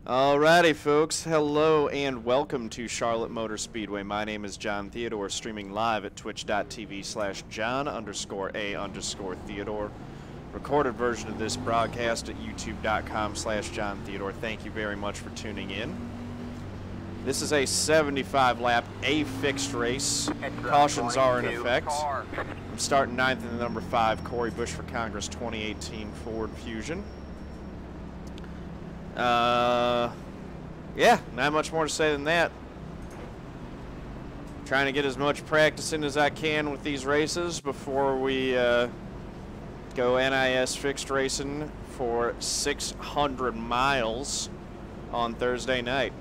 Alrighty, folks. Hello and welcome to Charlotte Motor Speedway. My name is John Theodore, streaming live at twitch.tv/John_A_Theodore. Recorded version of this broadcast at youtube.com/John Theodore. Thank you very much for tuning in. This is a 75-lap A fixed race. Cautions are in effect. I'm starting 9th in the number 5 Corey Bush for Congress 2018 Ford Fusion. Yeah, not much more to say than that. Trying to get as much practice in as I can with these races before we go NIS fixed racing for 600 miles on Thursday night.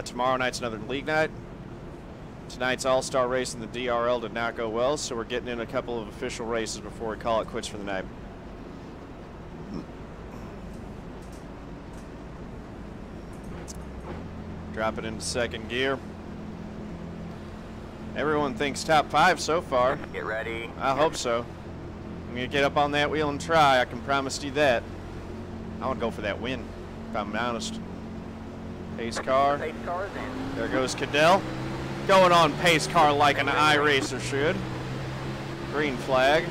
Tomorrow night's another league night. Tonight's all-star race in the DRL did not go well, so we're getting in a couple of official races before we call it quits for the night. Drop it into second gear. Everyone thinks top 5 so far. Get ready. I hope so. I'm going to get up on that wheel and try. I can promise you that. I want to go for that win, if I'm honest. Pace car. Pace car's in. There goes Cadell. Going on pace car like an iRacer should. Green flag.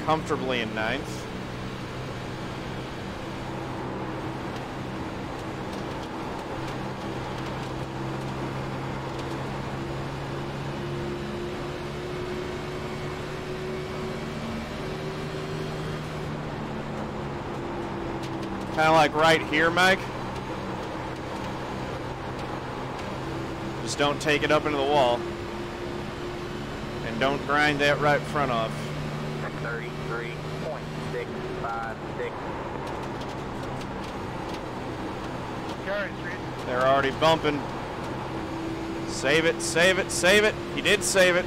Comfortably in 9th. Kind of like right here, Mike. Just don't take it up into the wall. And don't grind that right front off. 33.656. They're already bumping. Save it, save it, save it. He did save it.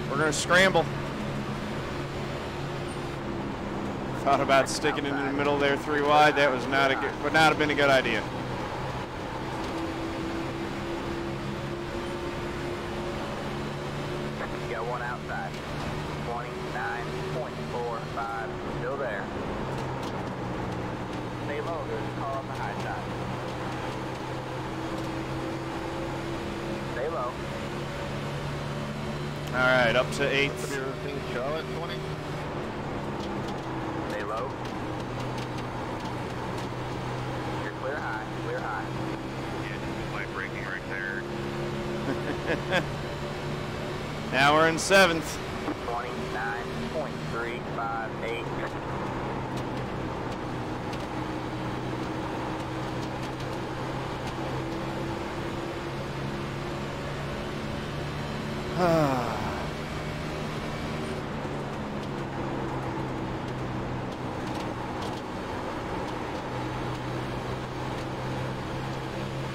We're going to scramble. Thought about sticking it in the middle there 3 wide. That was not a good, would not have been a good idea. Got one outside. 29.45. Still there. Stay low. There's a car on the high side. Stay low. All right, up to 8th. Charlotte 20. Stay low. You're clear high. Clear high. Yeah, just light braking right there. Now we're in 7th. 29.358.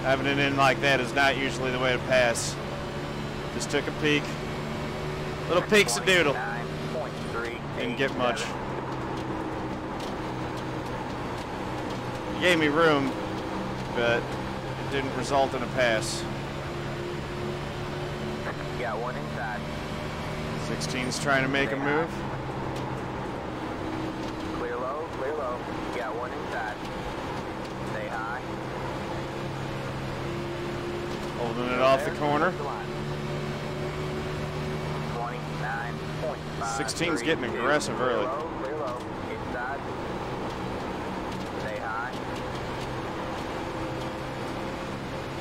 Having it in like that is not usually the way to pass. Just took a peek. Little peeks of doodle. Didn't get much. He gave me room, but it didn't result in a pass. Got one inside. 16's trying to make a move. Clear low, clear low. Got one inside. Stay high. Holding it off the corner. 16's getting aggressive early. Clear low, inside. Stay high.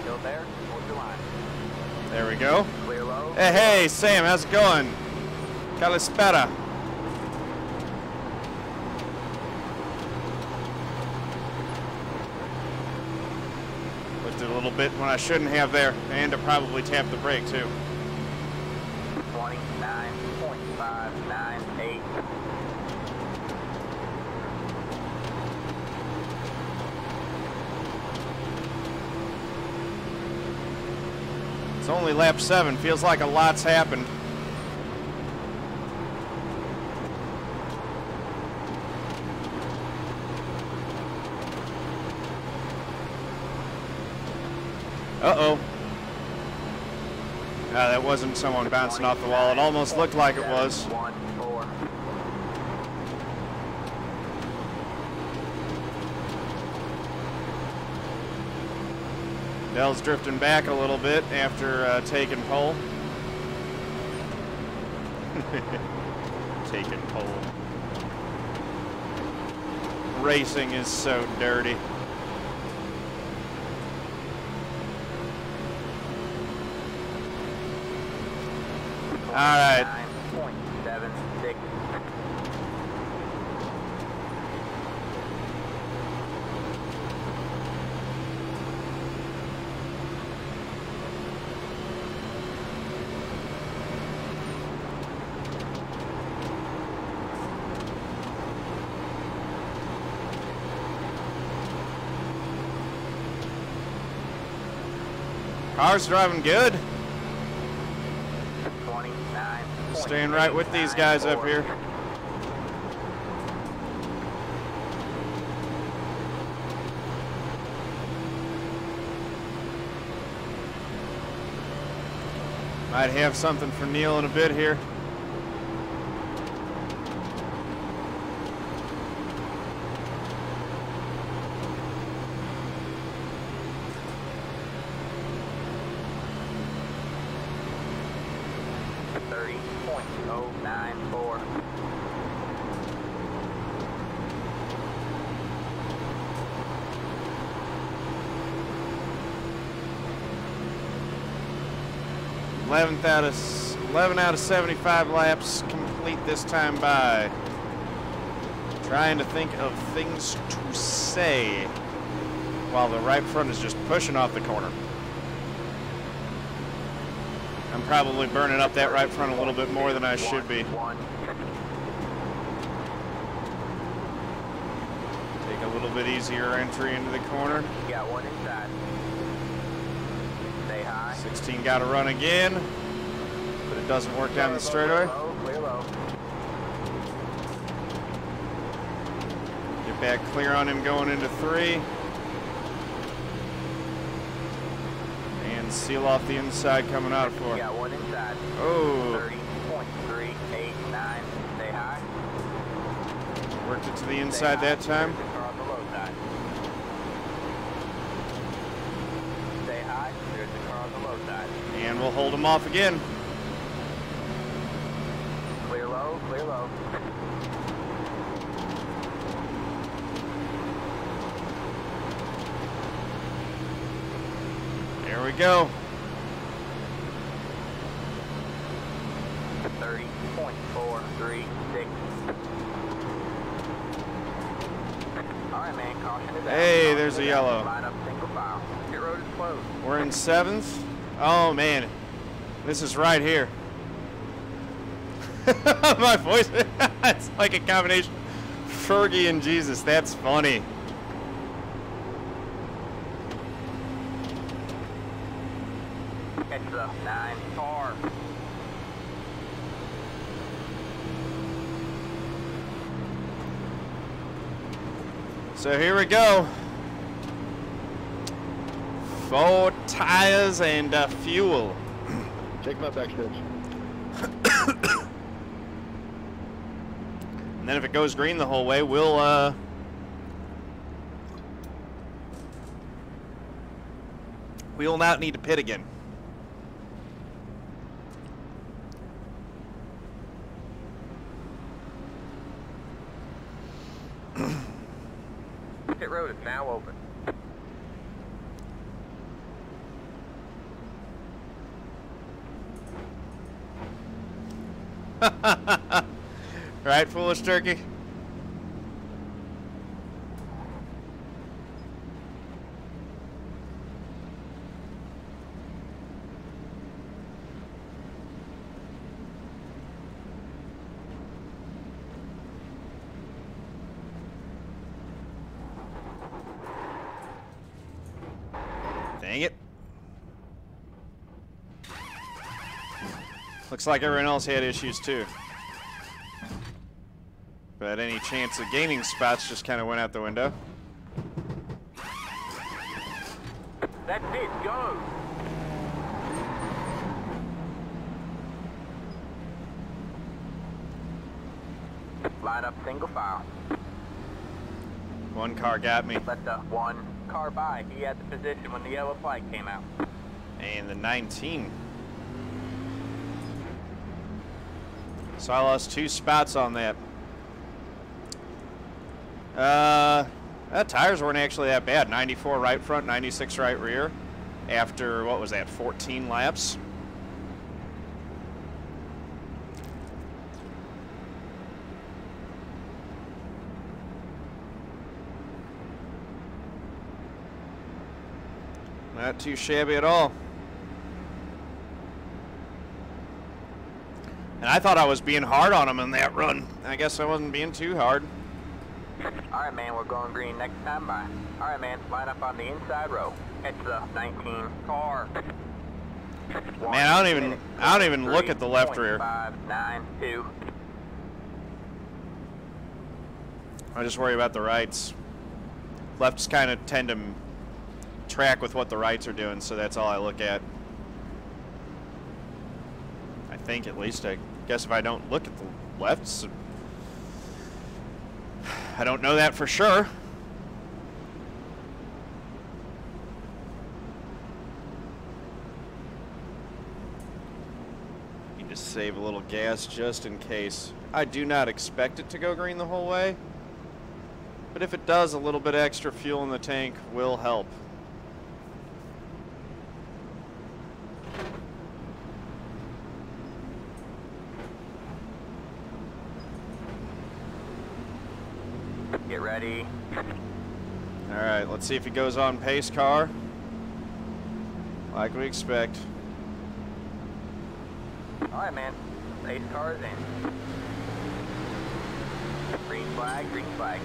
Still there, hold your line. There we go. Clear low. Hey, hey, Sam, how's it going? Calispera. Lifted a little bit when I shouldn't have there, and to probably tap the brake too. 29.598. It's only lap 7. Feels like a lot's happened. Uh-oh. That wasn't someone bouncing off the wall. It almost looked like it was. Dell's drifting back a little bit after taking pole. Taking pole. Racing is so dirty. All right. 9.76. Car's driving good. 29. Staying right with these guys up here. Might have something for Neil in a bit here. Out of 11 out of 75 laps complete this time by. Trying to think of things to say while the right front is just pushing off the corner. I'm probably burning up that right front a little bit more than I should be. Take a little bit easier entry into the corner. Got one inside. Stay high. 16 got to run again. But it doesn't work down the straightaway. Clear low. Get back clear on him going into 3. And seal off the inside coming out of 4. Got one inside. Oh. 30.389. Stay high. Worked it to the inside that time. There's a car on the low side. Stay high. There's a car on the low side. And we'll hold him off again. Clear low, clear low. There we go. 30.436. All right, man, caution is out. Hey, there's a yellow. Line up single file. Pit road is closed. We're in 7th. Oh, man. This is right here. My voice, it's like a combination Fergie and Jesus. That's funny. It's the 9 car. So here we go. 4 tires and fuel. Take my backstretch. And then if it goes green the whole way, we'll not need to pit again. Pit road is now open. Right, foolish turkey? Dang it. Looks like everyone else had issues too. But any chance of gaining spots just kind of went out the window. That's it, go! Line up single file. One car got me. Let the one car by. He had the position when the yellow flag came out. And the 19. So I lost 2 spots on that. Tires weren't actually that bad. 94 right front, 96 right rear. After, what was that, 14 laps? Not too shabby at all. And I thought I was being hard on him in that run. I guess I wasn't being too hard. All right, man, we're going green next time by. All right, man, line up on the inside row. It's the 19 car. Man, I don't even look at the left rear. 592. I just worry about the rights. Lefts kind of tend to track with what the rights are doing, so that's all I look at. I think, at least. I guess if I don't look at the lefts, I don't know that for sure. Need to save a little gas just in case. I do not expect it to go green the whole way, but if it does, a little bit extra fuel in the tank will help. Get ready. All right, let's see if he goes on pace car. Like we expect. All right, man. Pace car is in. Green flag, green flag.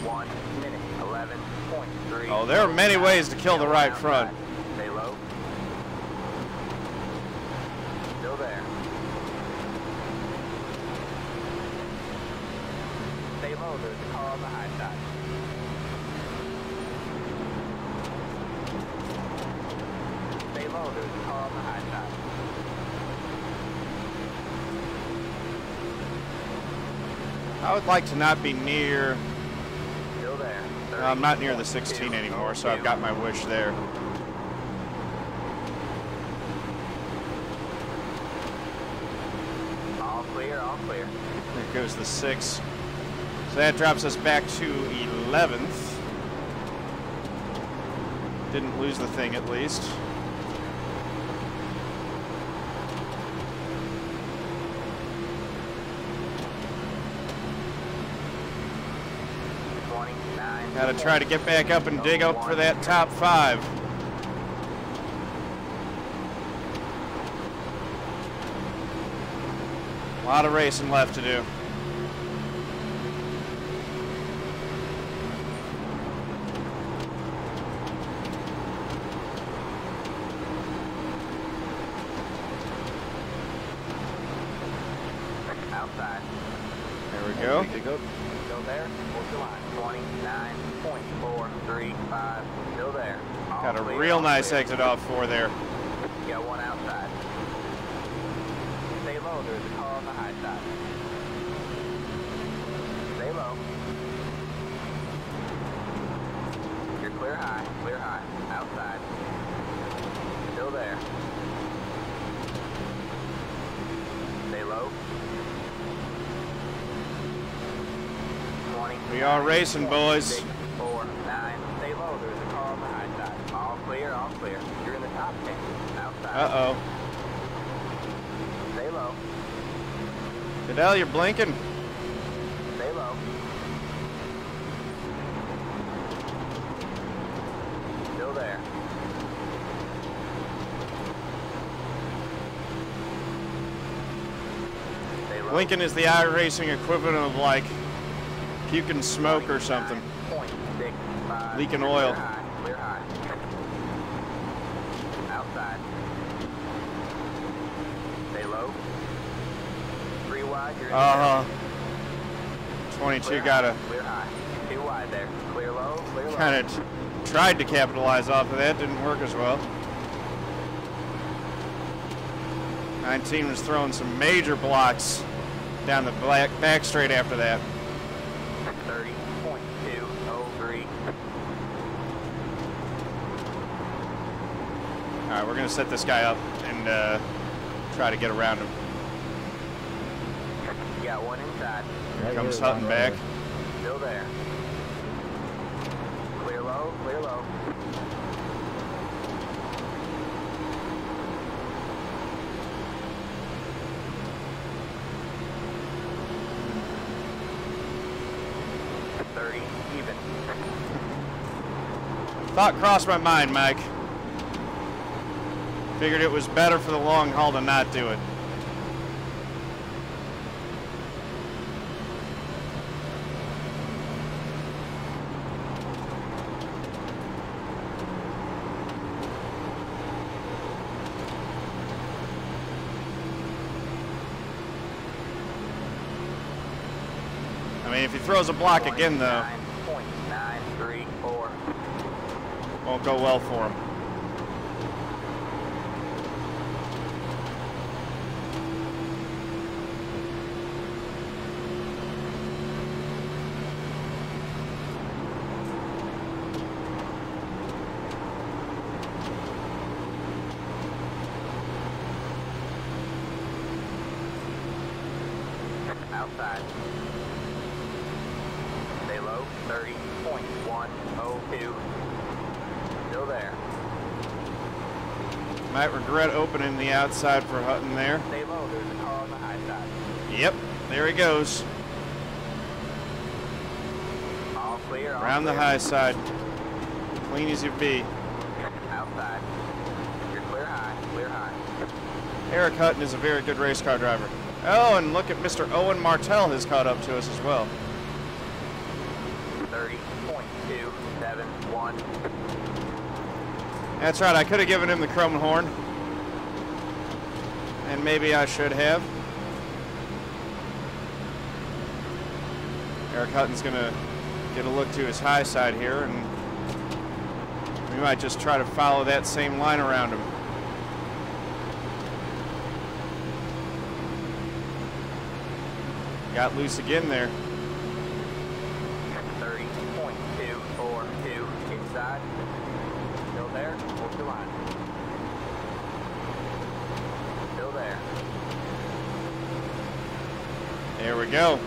1 minute, 11.3. Oh, there are many ways to kill the right front. Stay low. Still there. Stay low, there's a car on the high side. Stay low, there's a car on the high side. I would like to not be near. Still there. I'm not near the 16 anymore, so I've got my wish there. All clear, all clear. There goes the 6. So that drops us back to 11th. Didn't lose the thing, at least. Gotta try to get back up and dig up for that top 5. A lot of racing left to do. Outside. There we go. Still there. Hold the line. 29.435. Still there. All Got a clear, real all nice clear. exit off 4 there. You got one outside. Stay low. There's a car on the high side. Stay low. You're clear high. Clear high. Outside. Still there. Stay low. We are racing, boys. 4, 9. Stay low. There's a car on the high side. All clear, all clear. You're in the top 10. Outside. Uh-oh. Stay low. Fidel, you're blinking. Stay low. Still there. Stay low. Blinking is the iRacing equivalent of, like, puking smoke or something. 0.65. Leaking oil. Clear high. Clear high. Outside. Stay low. 3 wide. You're in Uh-huh. there. 22 Clear got high, a clear high. 2 wide there. Clear low. Clear low. kind of tried to capitalize off of that. Didn't work as well. 19 was throwing some major blocks. down the back straight after that. 30.203. All right, we're going to set this guy up and try to get around him. You got one inside. Here comes Hutton back. Still there. Clear low, clear low. Even. Thought crossed my mind, Mike. Figured it was better for the long haul to not do it. I mean, if he throws a block again, though, 29.934. won't go well for him. Outside. Stay low, 30.102. Still there. Might regret opening the outside for Hutton there. Stay low, there's a car on the high side. Yep, there he goes. All clear, all Around the clear. high side. Clean as you be. Outside. You're clear high, clear high. Eric Hutton is a very good race car driver. Oh, and look at Mr. Owen Martell has caught up to us as well. 30.271. That's right, I could have given him the chrome horn. And maybe I should have. Eric Hutton's going to get a look to his high side here, and we might just try to follow that same line around him. Got loose again there. 30.242 inside. Still there. Hold the line. Still there. There we go.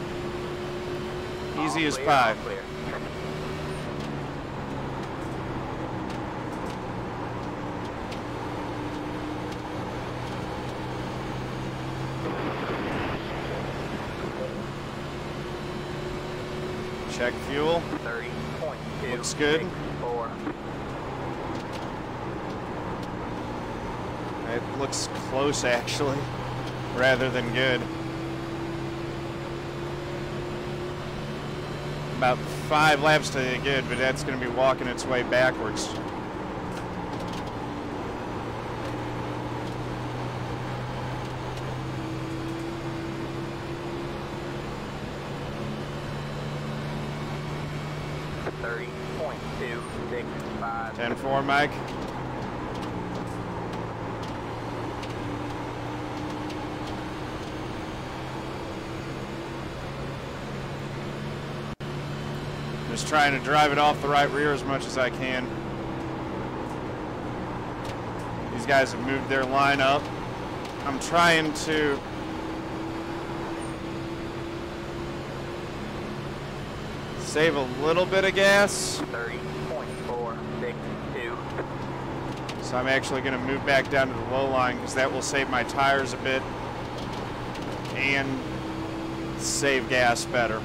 Easy All as clear, pie. all clear. Check fuel. 30.2. Looks good. 4. It looks close, actually, rather than good. About 5 laps to the good, but that's going to be walking its way backwards. .265. 10-4, Mike. Just trying to drive it off the right rear as much as I can. These guys have moved their line up. I'm trying to save a little bit of gas. 30.462. So I'm actually going to move back down to the low line because that will save my tires a bit and save gas better.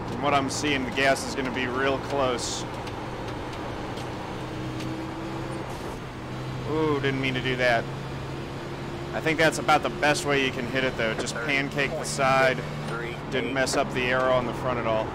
From what I'm seeing, the gas is going to be real close. Ooh, didn't mean to do that. I think that's about the best way you can hit it, though. Just pancake the side. Didn't mess up the arrow on the front at all.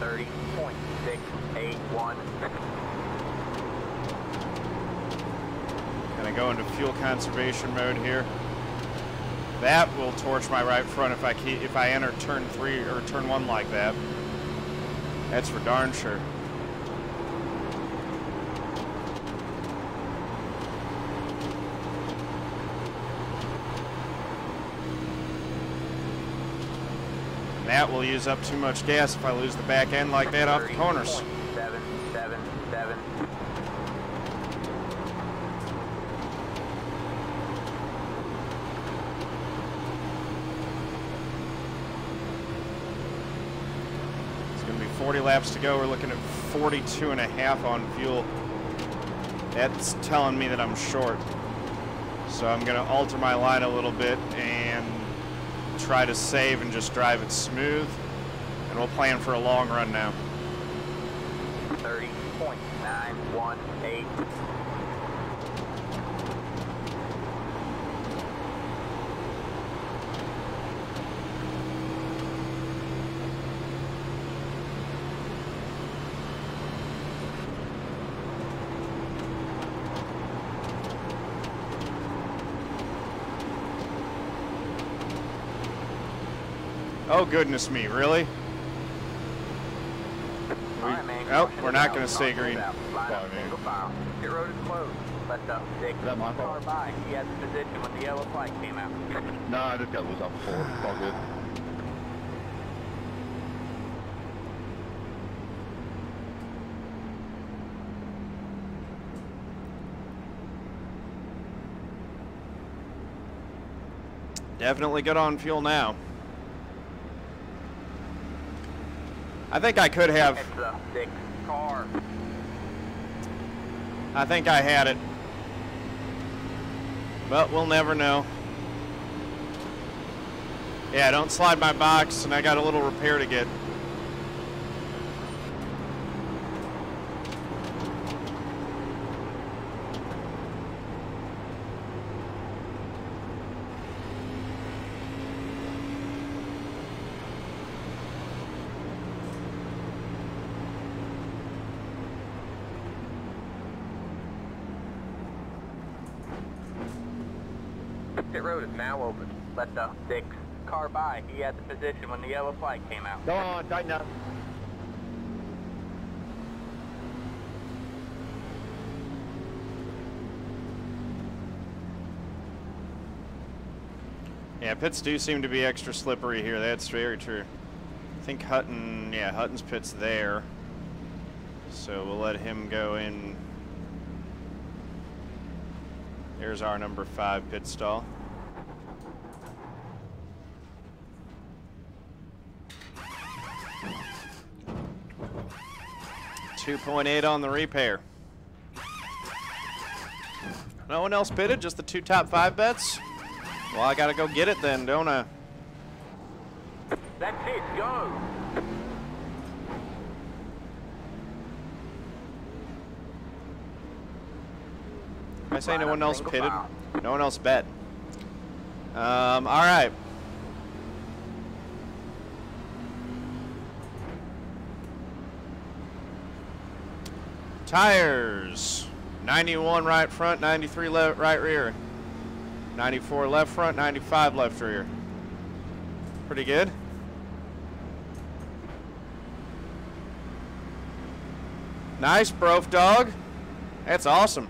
30.681. Gonna go into fuel conservation mode here. That will torch my right front if I enter turn 3 or turn 1 like that. That's for darn sure. That will use up too much gas if I lose the back end like that off the corners. 777. It's going to be 40 laps to go. We're looking at 42.5 on fuel. That's telling me that I'm short. So I'm going to alter my line a little bit and try to save and just drive it smooth, and we'll plan for a long run now. 30.918. Oh, goodness me, really? Oh, we're not going to stay green. Pit road is closed. Let the six car by. He had the position when the yellow flag came out. No, I just got loose off before. It's all good. Definitely good on fuel now. I think I could have. It's the six car. I think I had it. But we'll never know. Yeah, don't slide my box, and I got a little repair to get. Pit road is now open. Let the six car by. He had the position when the yellow flag came out. Go on, tighten up. Yeah, pits do seem to be extra slippery here. That's very true. I think Hutton, yeah, Hutton's pit's there. So we'll let him go in. There's our number 5 pit stall. $2.8 on the repair. No one else pitted, just the 2 top 5 bets? Well, I gotta go get it then, don't I? That's it, go! I say no one else pitted. No one else bet. All right. Tires. 91 right front, 93 left, right rear. 94 left front, 95 left rear. Pretty good. Nice, Brof Dog. That's awesome.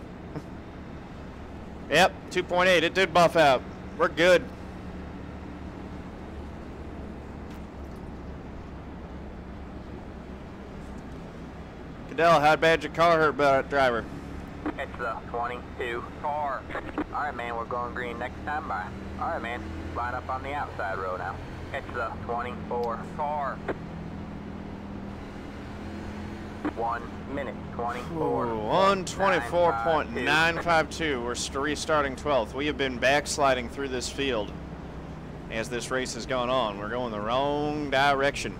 Yep, 2.8. It did buff out. We're good. Cadell, how bad your car hurt, driver? It's the 22 car. All right, man, we're going green next time by. All right, man, line up on the outside row now. It's the 24 car. 1 minute, 24. 124.952. We're restarting 12th. We have been backsliding through this field as this race has gone on. We're going the wrong direction.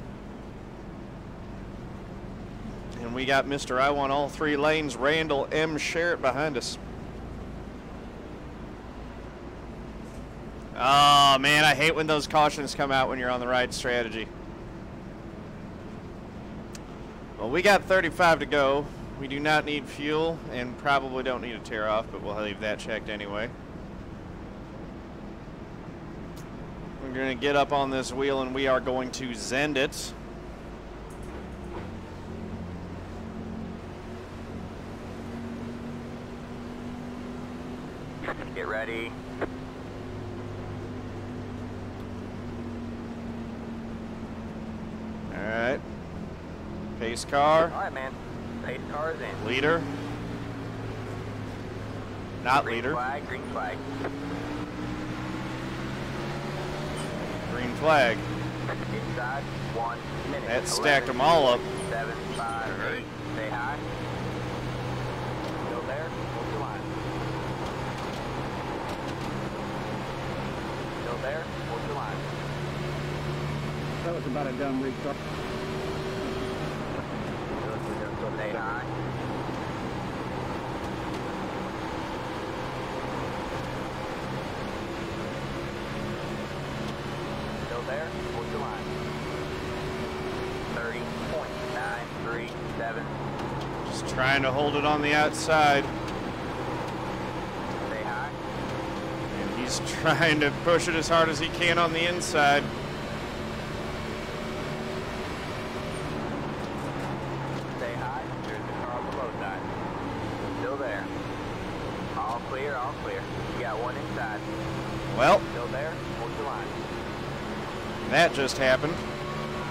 And we got Mr. I Want All 3 Lanes, Randall M. Sherritt behind us. Oh, man, I hate when those cautions come out when you're on the right strategy. Well, we got 35 to go. We do not need fuel and probably don't need a tear off, but we'll leave that checked anyway. We're going to get up on this wheel and we are going to zend it. Get ready. All right. Pace car. All right, man. Pace car is in. Leader. Not Green leader. flag, green flag. Green flag. Inside 1 minute. That stacked them all up. 7, 5, 8. Stay high. Still there. Hold your line. Still there. Hold your line. That was about a dumb restart. Stay high. Still there. Hold your line. 30.937. Just trying to hold it on the outside. Stay high. And he's trying to push it as hard as he can on the inside. Stay high. There's the car on the low side. Still there. All clear, all clear. You got one inside. Well, Still there. Hold your line. that just happened.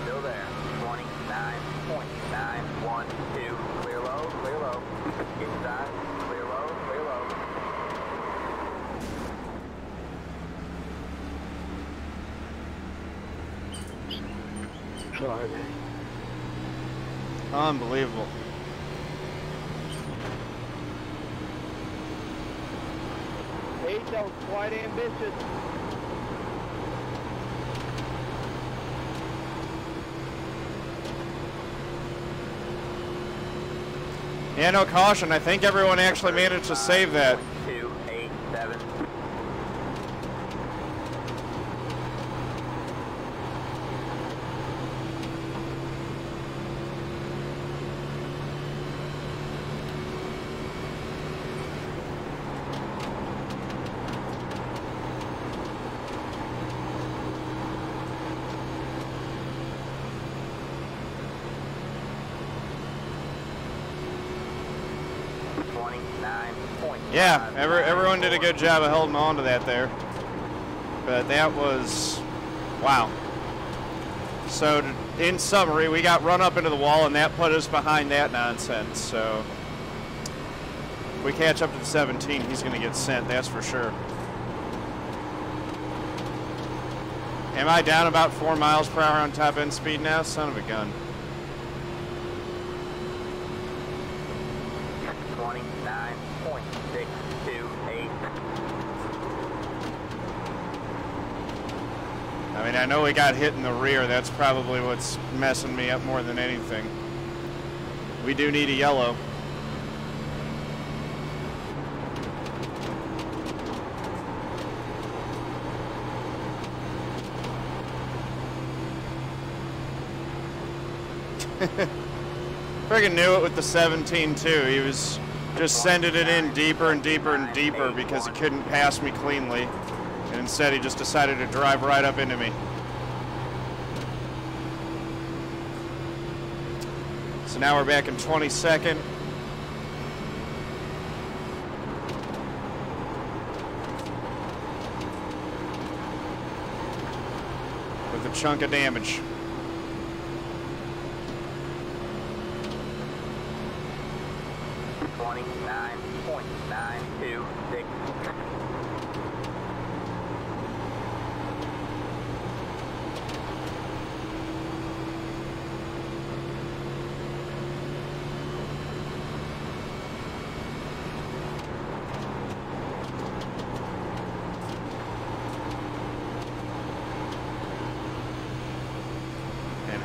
Still there. 29.912. Clear low, clear low. Inside. Clear low, clear low. Sorry. Unbelievable. Hey, that was quite ambitious. Yeah, no caution. I think everyone actually managed to save that. 287. Yeah, everyone did a good job of holding on to that there. But that was, wow. So in summary, we got run up into the wall and that put us behind that nonsense. So if we catch up to the 17, he's going to get sent, that's for sure. Am I down about 4 miles per hour on top end speed now? Son of a gun. 29.628. I mean, I know we got hit in the rear. That's probably what's messing me up more than anything. We do need a yellow. Friggin' knew it with the 17 too. He was just sending it in deeper and deeper and deeper because he couldn't pass me cleanly. And instead he just decided to drive right up into me. So now we're back in 22nd. With a chunk of damage.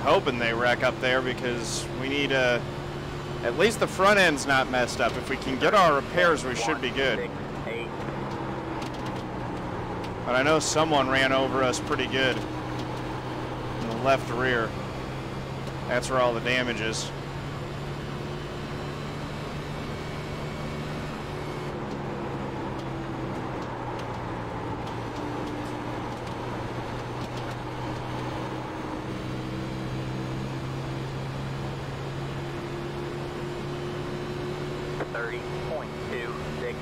Hoping they wreck up there because we need at least the front end's not messed up. If we can get our repairs, we should be good. But I know someone ran over us pretty good in the left rear. That's where all the damage is. 30.266.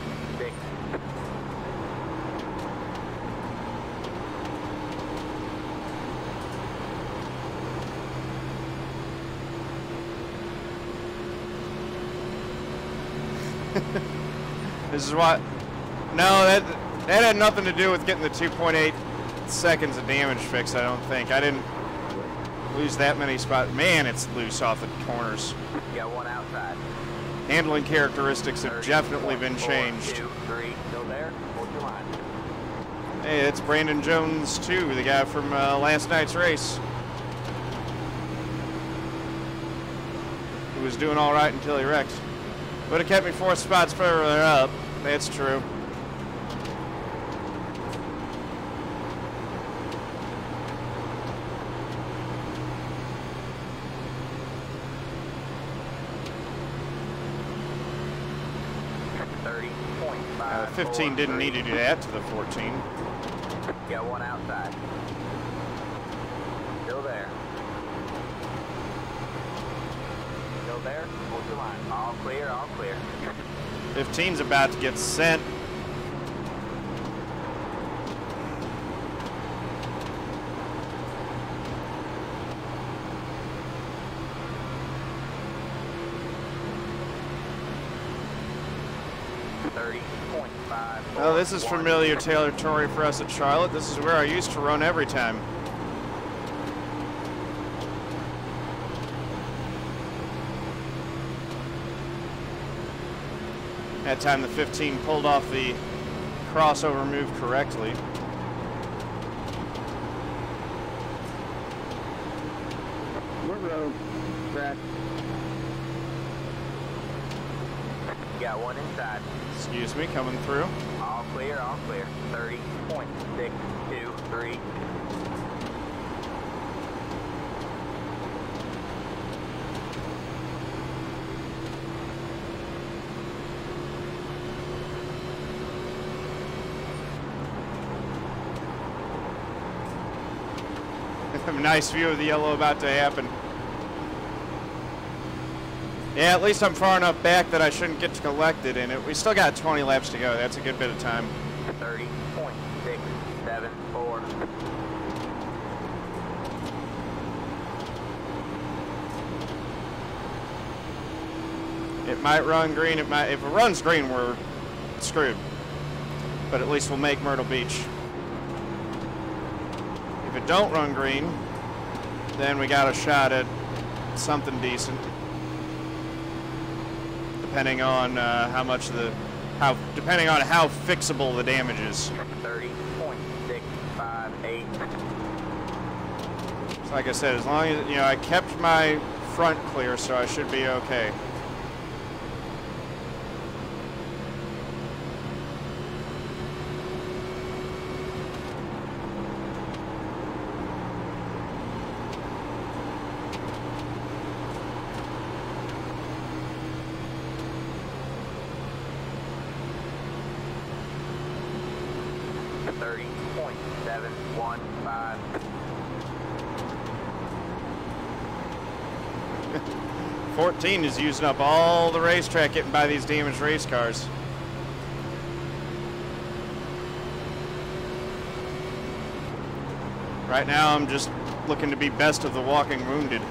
This is what. No, that had nothing to do with getting the 2.8 seconds of damage fixed. I don't think. I didn't lose that many spots. Man, it's loose off the corners. Got one outside. Handling characteristics have 30, definitely been 4, changed. 2, 3. Still there. Hold your line. Hey, it's Brandon Jones too, the guy from last night's race. He was doing all right until he wrecked. Would have kept me 4 spots further up. That's true. The 15 didn't need to do that to the 14. Got one outside. Still there. Still there. Hold your line. All clear, all clear. 15's about to get sent. Oh, this is familiar territory for us at Charlotte. This is where I used to run every time. That time the 15 pulled off the crossover move correctly. What road? Track. Got one inside. Excuse me, coming through. All clear, all clear. 30.623. Nice view of the yellow about to happen. Yeah, at least I'm far enough back that I shouldn't get collected in it. We still got 20 laps to go. That's a good bit of time. 30.674. It might run green. It might. If it runs green, we're screwed. But at least we'll make Myrtle Beach. If it don't run green, then we got a shot at something decent. Depending on depending on how fixable the damage is. 30.658. So like I said, as long as I kept my front clear, so I should be okay. Is using up all the racetrack getting by these damaged race cars. Right now I'm just looking to be best of the walking wounded.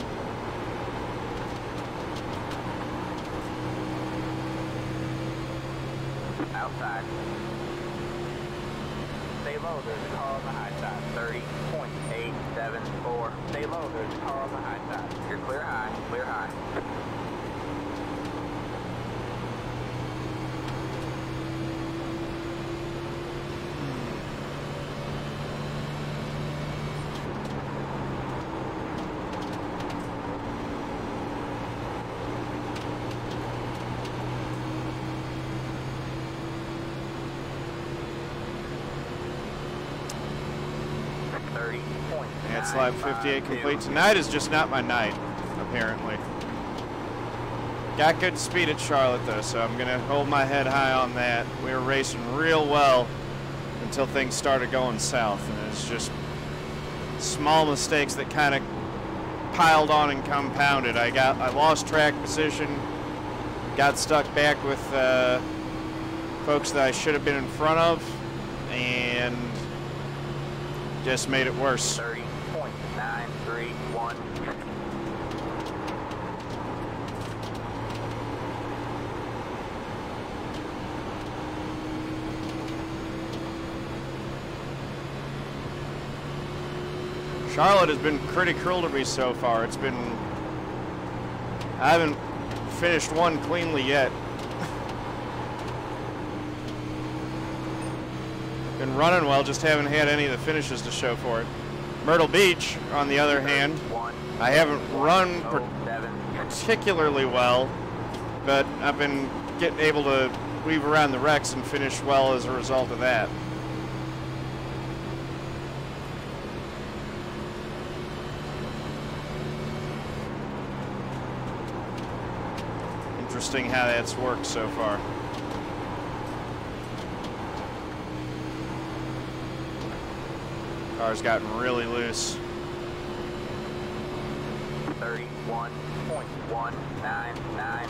Outside. Stay low, there's a car on the high side. 30.874. Stay low, there's a car on the high side. You're clear high, clear high. That's lap 58 complete. Tonight is just not my night, apparently. Got good speed at Charlotte, though, so I'm going to hold my head high on that. We were racing real well until things started going south, and it's just small mistakes that kind of piled on and compounded. I lost track position, got stuck back with folks that I should have been in front of, and just made it worse. 30.931. Charlotte has been pretty cruel to me so far. It's been, I haven't finished one cleanly yet. Been running well, just haven't had any of the finishes to show for it. Myrtle Beach, on the other hand, I haven't run particularly well, but I've been able to weave around the wrecks and finish well as a result of that. Interesting how that's worked so far. Car's gotten really loose. 31.199.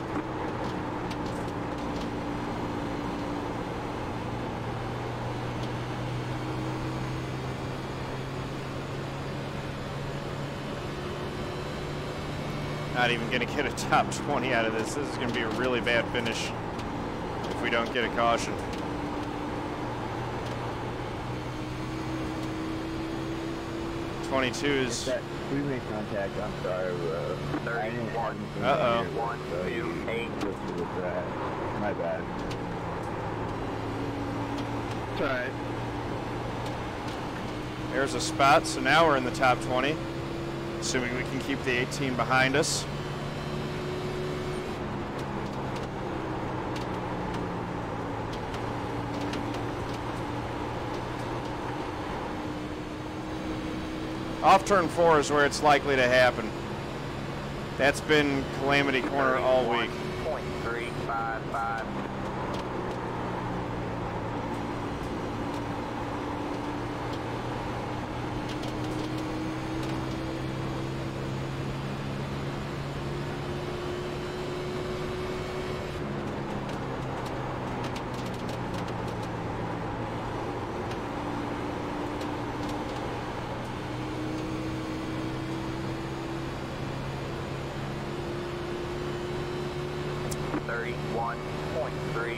Not even going to get a top 20 out of this. This is going to be a really bad finish if we don't get a caution. '22 is. We made contact. I'm sorry. 31. Uh-oh. 128. My bad. It's all right. There's a spot, so now we're in the top 20. Assuming we can keep the 18 behind us. Off turn 4 is where it's likely to happen. That's been Calamity Corner all week. 31.355.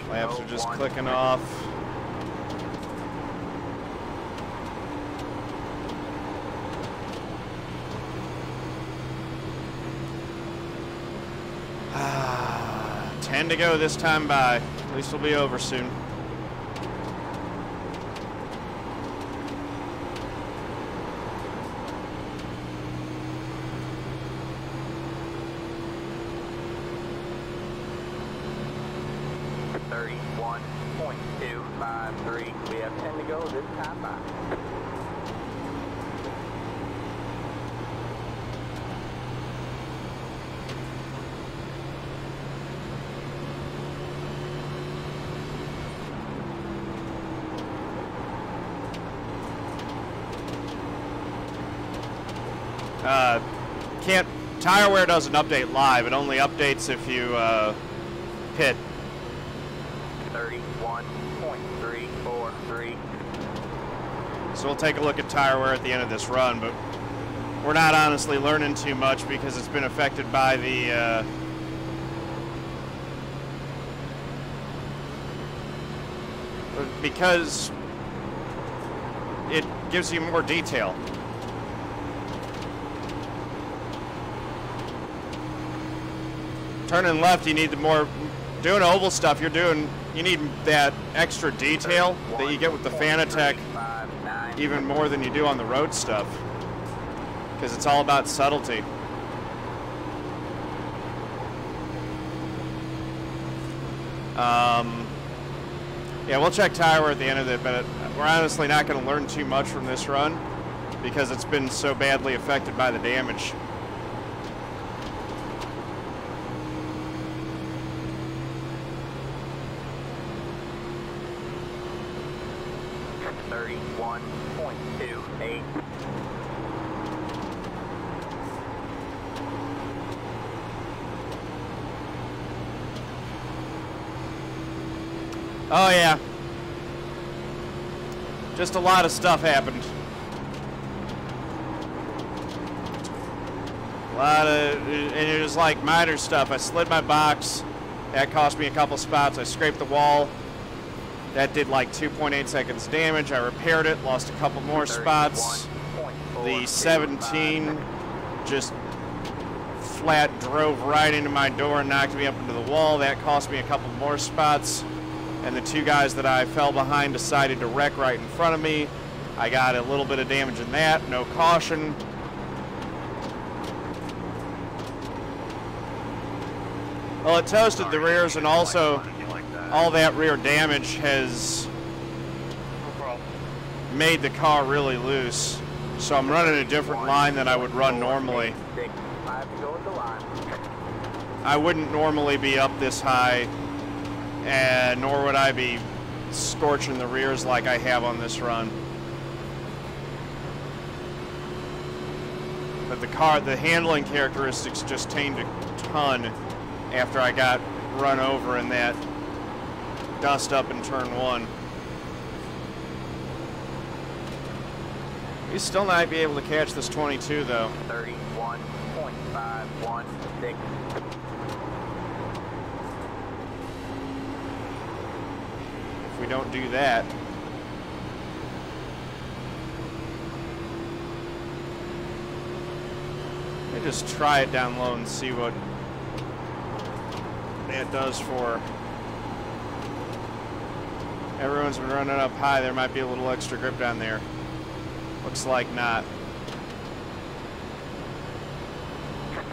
Laps are just clicking off. Ah, 10 to go this time by. At least we'll be over soon. We have 10 to go this time by. Tire wear doesn't update live. It only updates if you pit. 31.343. So we'll take a look at tire wear at the end of this run, but we're not honestly learning too much because it's been affected by the because it gives you more detail. Turning left, you need the more, doing oval stuff, you need that extra detail that you get with the Fanatec even more than you do on the road stuff, because it's all about subtlety. Yeah, we'll check tire wear at the end of it, but we're honestly not going to learn too much from this run because it's been so badly affected by the damage. Oh, yeah. Just a lot of stuff happened. And it was like minor stuff. I slid my box. That cost me a couple spots. I scraped the wall. That did like 2.8 seconds damage. I repaired it, lost a couple more spots. The 17 just flat drove right into my door and knocked me up into the wall. That cost me a couple more spots. And the two guys that I fell behind decided to wreck right in front of me. I got a little bit of damage in that, no caution. Well, it toasted the rears, and also all that rear damage has made the car really loose. So I'm running a different line than I would run normally. I wouldn't normally be up this high, and nor would I be scorching the rears like I have on this run. But the handling characteristics just changed a ton after I got run over in that dust up in turn 1. We still might be able to catch this 22 though. 31.516. If we don't do that, I just try it down low and see what that does for. Everyone's been running up high. There might be a little extra grip down there. Looks like not.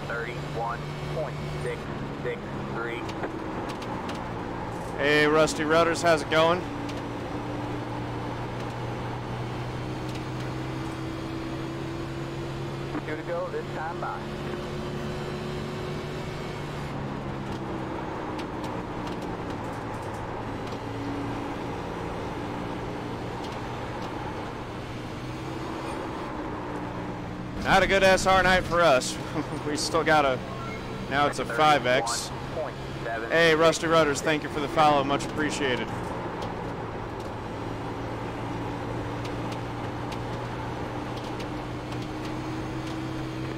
31.663. Hey, Rusty Rudders, how's it going? Two to go this time by. Not a good SR night for us. We still got a, now it's a 5X. Hey, Rusty Rudders, thank you for the follow, much appreciated.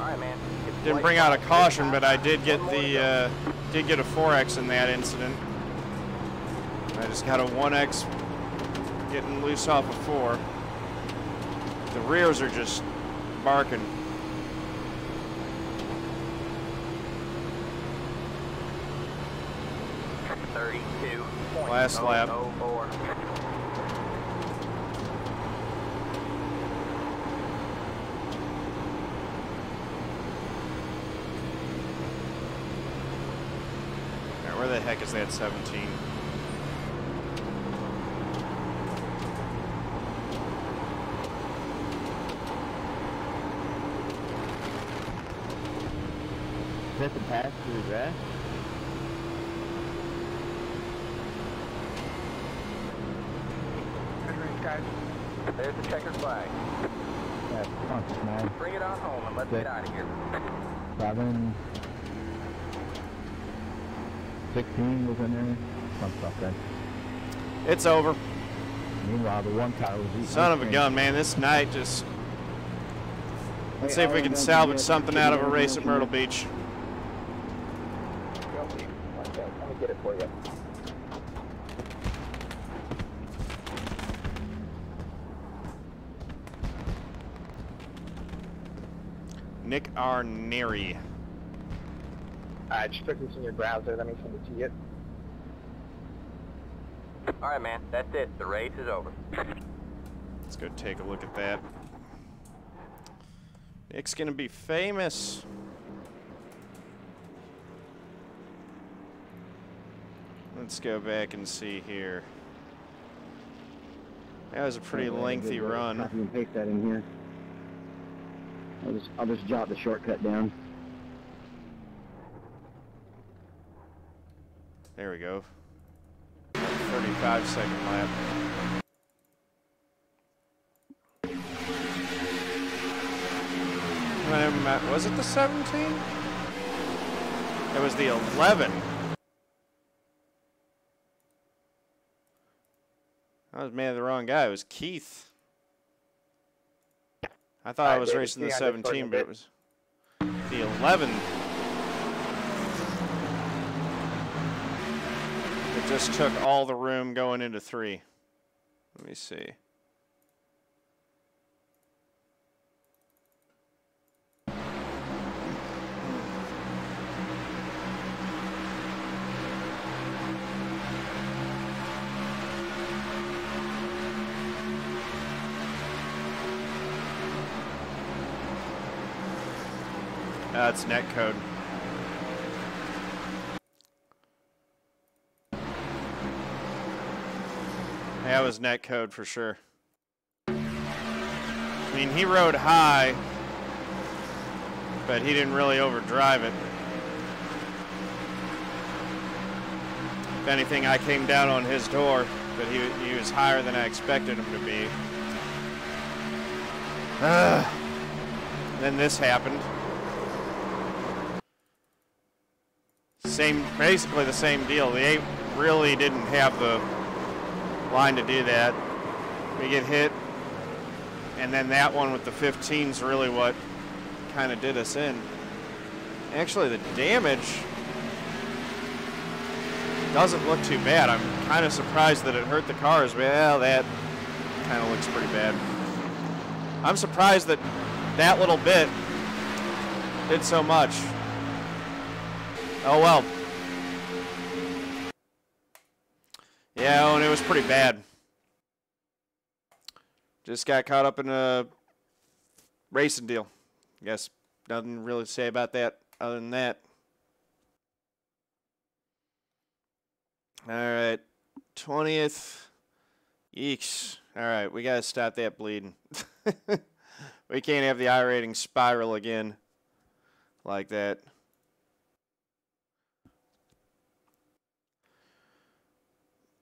Alright, man. Didn't bring out a caution, but I did get the, did get a 4X in that incident. I just got a 1X getting loose off a 4. The rears are just barking. Last lap. Where the heck is that 17? Is that the pass through the grass? Guys, there's the checkered flag. That's conscious, man. Bring it on home and let's get out of here. 7, 16 was in there. Some stuff then. It's over. Meanwhile, the one car was eating. Son of a gun, man. This night just... Let's see if we can salvage something out of a race at Myrtle Beach. Let me get it for you. Nick R. Neary. Just put this in your browser. Let me send it to you. Alright, man. That's it. The race is over. Let's go take a look at that. Nick's gonna be famous. Let's go back and see here. That was a pretty lengthy run. Copy and paste that in here. I'll just jot the shortcut down. There we go. 35-second lap. Was it the 17? It was the 11. I was mad at the wrong guy. It was Keith. I thought I was racing the 17, but it was the 11. It just took all the room going into 3. Let me see. It's netcode. That was netcode for sure. I mean, he rode high, but he didn't really overdrive it. If anything, I came down on his door, but he was higher than I expected him to be. Then this happened. Basically the same deal. The 8 really didn't have the line to do that. We get hit, and then that one with the 15's really what kind of did us in. Actually, the damage doesn't look too bad. I'm kind of surprised that it hurt the cars. Well, that kind of looks pretty bad. I'm surprised that that little bit did so much. Oh well. Yeah, and it was pretty bad. Just got caught up in a racing deal. Guess nothing really to say about that other than that. All right, 20th. Yeeks. All right, we got to stop that bleeding. We can't have the iRating spiral again like that.